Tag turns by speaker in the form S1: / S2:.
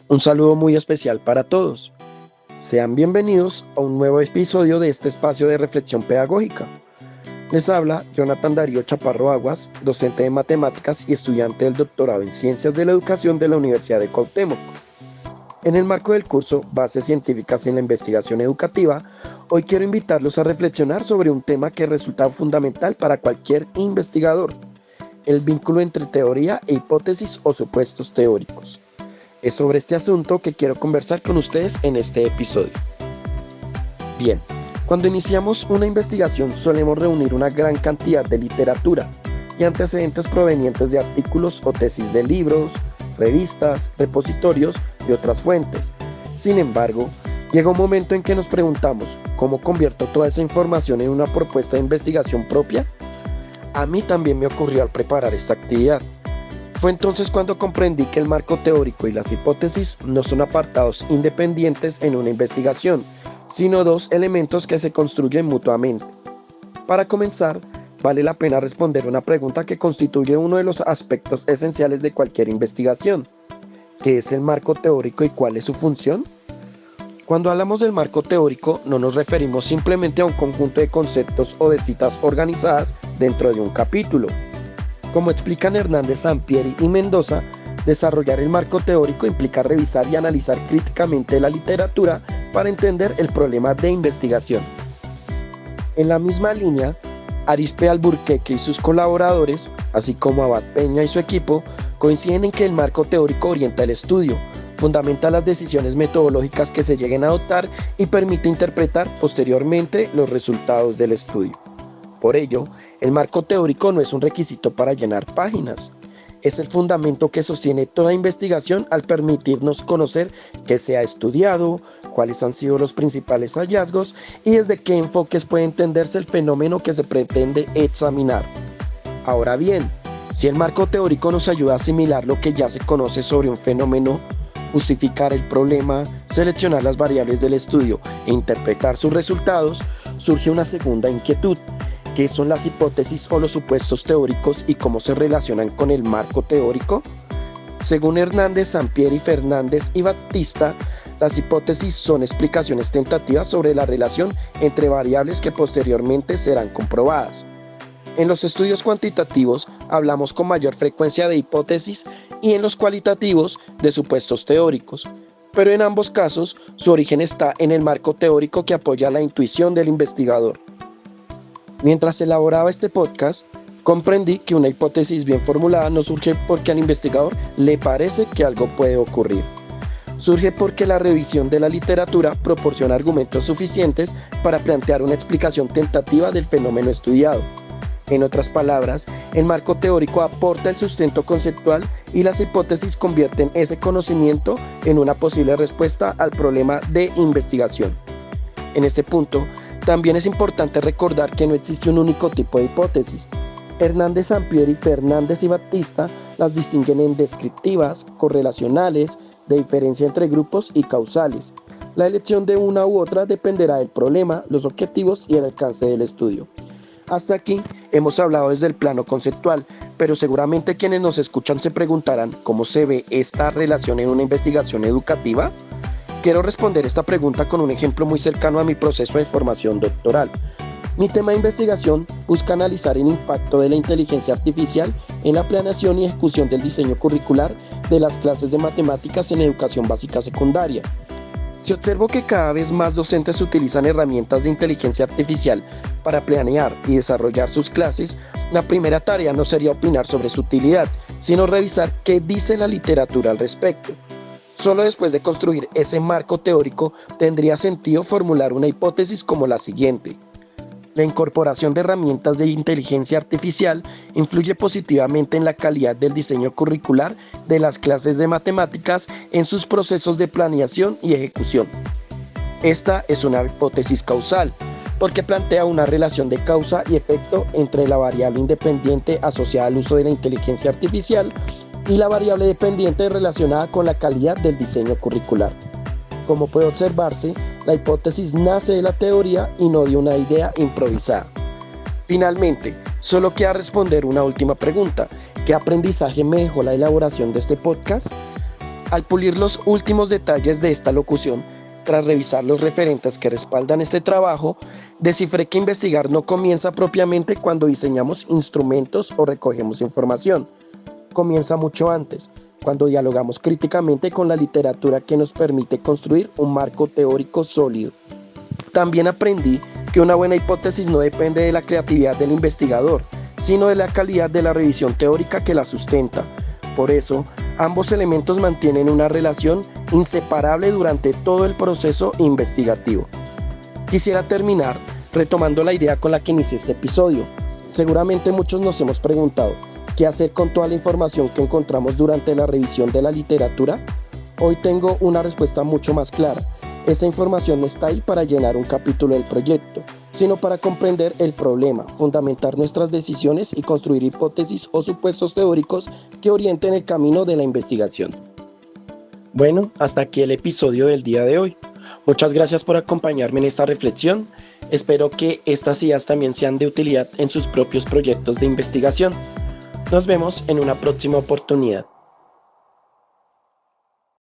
S1: Un saludo muy especial para todos. Sean bienvenidos a un nuevo episodio de este espacio de reflexión pedagógica. Les habla Jonathan Darío Chaparro Aguas, docente de matemáticas y estudiante del doctorado en Ciencias de la Educación de la Universidad de Cuauhtémoc. En el marco del curso Bases Científicas en la Investigación Educativa, hoy quiero invitarlos a reflexionar sobre un tema que resulta fundamental para cualquier investigador: el vínculo entre teoría e hipótesis o supuestos teóricos. Es sobre este asunto que quiero conversar con ustedes en este episodio. Bien, cuando iniciamos una investigación solemos reunir una gran cantidad de literatura y antecedentes provenientes de artículos o tesis de libros, revistas, repositorios y otras fuentes. Sin embargo, llega un momento en que nos preguntamos: ¿cómo convierto toda esa información en una propuesta de investigación propia? A mí también me ocurrió al preparar esta actividad. Fue entonces cuando comprendí que el marco teórico y las hipótesis no son apartados independientes en una investigación, sino dos elementos que se construyen mutuamente. Para comenzar, vale la pena responder una pregunta que constituye uno de los aspectos esenciales de cualquier investigación: ¿qué es el marco teórico y cuál es su función? Cuando hablamos del marco teórico, no nos referimos simplemente a un conjunto de conceptos o de citas organizadas dentro de un capítulo. Como explican Hernández Sampieri y Mendoza, desarrollar el marco teórico implica revisar y analizar críticamente la literatura para entender el problema de investigación. En la misma línea, Arizpe Alburquerque y sus colaboradores, así como Abad Peña y su equipo, coinciden en que el marco teórico orienta el estudio, fundamenta las decisiones metodológicas que se lleguen a adoptar y permite interpretar posteriormente los resultados del estudio. Por ello, el marco teórico no es un requisito para llenar páginas. Es el fundamento que sostiene toda investigación al permitirnos conocer qué se ha estudiado, cuáles han sido los principales hallazgos y desde qué enfoques puede entenderse el fenómeno que se pretende examinar. Ahora bien, si el marco teórico nos ayuda a asimilar lo que ya se conoce sobre un fenómeno, justificar el problema, seleccionar las variables del estudio e interpretar sus resultados, surge una segunda inquietud: ¿qué son las hipótesis o los supuestos teóricos y cómo se relacionan con el marco teórico? Según Hernández, Sampieri, Fernández y Batista, las hipótesis son explicaciones tentativas sobre la relación entre variables que posteriormente serán comprobadas. En los estudios cuantitativos hablamos con mayor frecuencia de hipótesis y en los cualitativos de supuestos teóricos, pero en ambos casos su origen está en el marco teórico que apoya la intuición del investigador. Mientras elaboraba este podcast, comprendí que una hipótesis bien formulada no surge porque al investigador le parece que algo puede ocurrir. Surge porque la revisión de la literatura proporciona argumentos suficientes para plantear una explicación tentativa del fenómeno estudiado. En otras palabras, el marco teórico aporta el sustento conceptual y las hipótesis convierten ese conocimiento en una posible respuesta al problema de investigación. En este punto, también es importante recordar que no existe un único tipo de hipótesis. Hernández Sampieri, Fernández y Batista las distinguen en descriptivas, correlacionales, de diferencia entre grupos y causales. La elección de una u otra dependerá del problema, los objetivos y el alcance del estudio. Hasta aquí hemos hablado desde el plano conceptual, pero seguramente quienes nos escuchan se preguntarán: ¿cómo se ve esta relación en una investigación educativa? Quiero responder esta pregunta con un ejemplo muy cercano a mi proceso de formación doctoral. Mi tema de investigación busca analizar el impacto de la inteligencia artificial en la planeación y ejecución del diseño curricular de las clases de matemáticas en educación básica secundaria. Si observo que cada vez más docentes utilizan herramientas de inteligencia artificial para planear y desarrollar sus clases, la primera tarea no sería opinar sobre su utilidad, sino revisar qué dice la literatura al respecto. Solo después de construir ese marco teórico tendría sentido formular una hipótesis como la siguiente: la incorporación de herramientas de inteligencia artificial influye positivamente en la calidad del diseño curricular de las clases de matemáticas en sus procesos de planeación y ejecución. Esta es una hipótesis causal, porque plantea una relación de causa y efecto entre la variable independiente asociada al uso de la inteligencia artificial y la variable dependiente relacionada con la calidad del diseño curricular. Como puede observarse, la hipótesis nace de la teoría y no de una idea improvisada. Finalmente, solo queda responder una última pregunta: ¿qué aprendizaje me dejó la elaboración de este podcast? Al pulir los últimos detalles de esta locución, tras revisar los referentes que respaldan este trabajo, descifré que investigar no comienza propiamente cuando diseñamos instrumentos o recogemos información. Comienza mucho antes, cuando dialogamos críticamente con la literatura que nos permite construir un marco teórico sólido. También aprendí que una buena hipótesis no depende de la creatividad del investigador, sino de la calidad de la revisión teórica que la sustenta. Por eso, ambos elementos mantienen una relación inseparable durante todo el proceso investigativo. Quisiera terminar retomando la idea con la que inicié este episodio. Seguramente muchos nos hemos preguntado, ¿qué hacer con toda la información que encontramos durante la revisión de la literatura? Hoy tengo una respuesta mucho más clara. Esta información no está ahí para llenar un capítulo del proyecto, sino para comprender el problema, fundamentar nuestras decisiones y construir hipótesis o supuestos teóricos que orienten el camino de la investigación. Bueno, hasta aquí el episodio del día de hoy. Muchas gracias por acompañarme en esta reflexión. Espero que estas ideas también sean de utilidad en sus propios proyectos de investigación. Nos vemos en una próxima oportunidad.